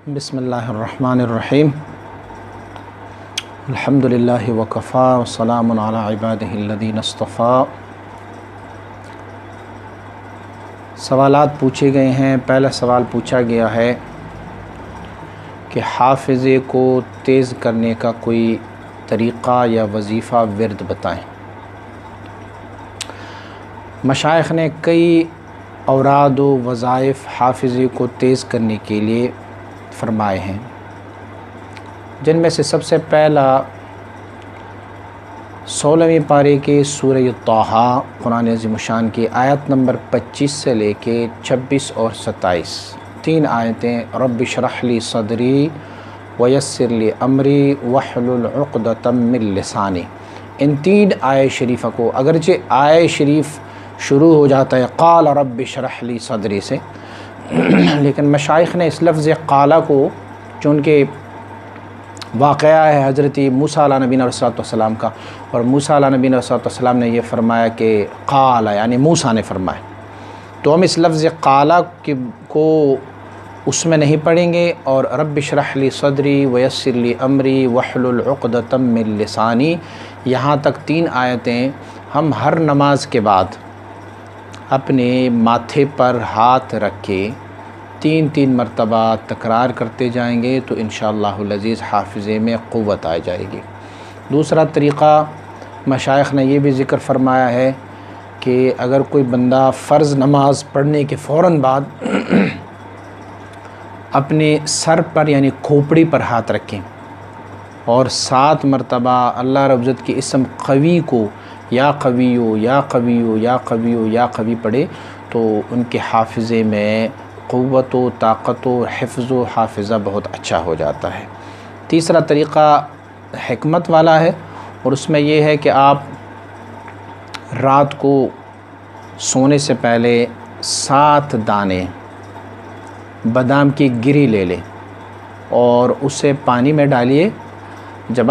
बिस्मिल्लाहिर्रहमानिर्रहीम अल्हम्दुलिल्लाहि वकफ़ा वस्सलामुन अला इबादिहिल्लज़ीना इस्तफ़ा। सवालात पूछे गए हैं। पहला सवाल पूछा गया है कि हाफ़िज़े को तेज़ करने का कोई तरीक़ा या वजीफ़ा विर्द बताएं। मशाइख़ ने कई औराद व वज़ाइफ़ हाफ़िज़े को तेज़ करने के लिए फ़रमाए हैं, जिनमें से सबसे पहला 16वें पारे के सूरह ताहा कुरान अज़ीमुश्शान की आयत नंबर 25 से लेके 26 और 27 तीन आयतें, रब्बि इश्रह ली सदरी वयस्सिर ली अमरी वहलुल उक़दतम मिन लिसानी। इन तीन आय शरीफ़ को, अगरचे आय शरीफ़ शुरू हो जाता है क़ाल रब्बि इश्रह ली सदरी से, लेकिन मशाइख़ ने इस लफ्ज़ क़ाला को, चूँकि वाक़या है हज़रत मूसा अलैहि नबीना अलैहिस्सलाम का, और मूसा अलैहि नबीना अलैहिस्सलाम ने यह फ़रमाया कि क़ाला यानी मूसा ने फ़रमाया, तो हम इस लफ्ज़ क़ाला को उसमें नहीं पढ़ेंगे और रब्बि इश्रह ली सदरी वयस्सिर ली अमरी वहलुल उक़दतम मिन लिसानी, यहाँ तक तीन आयतें हम हर नमाज के बाद अपने माथे पर हाथ रख के तीन तीन मरतबा तकरार करते जाएंगे तो इंशाअल्लाहुल अज़ीज़ हाफ़िज़े में क़ुव्वत आ जाएगी। दूसरा तरीक़ा मशाइख़ ने यह भी ज़िक्र फ़रमाया है कि अगर कोई बंदा फ़र्ज़ नमाज पढ़ने के फ़ौरन बाद अपने सर पर यानी खोपड़ी पर हाथ रखें और 7 मरतबा अल्लाह रब्बुल इज़्ज़त के इसम क़वी को या क़वियो या क़वियो या क़वियो या क़वी पढ़े तो उनके हाफ़िज़े में क़ुव्वत व ताक़त व हिफ़्ज़ व हाफ़िज़ा बहुत अच्छा हो जाता है। तीसरा तरीक़ा हिकमत वाला है और उसमें यह है कि आप रात को सोने से पहले 7 दाने बादाम की गिरी ले लें और उसे पानी में डालिए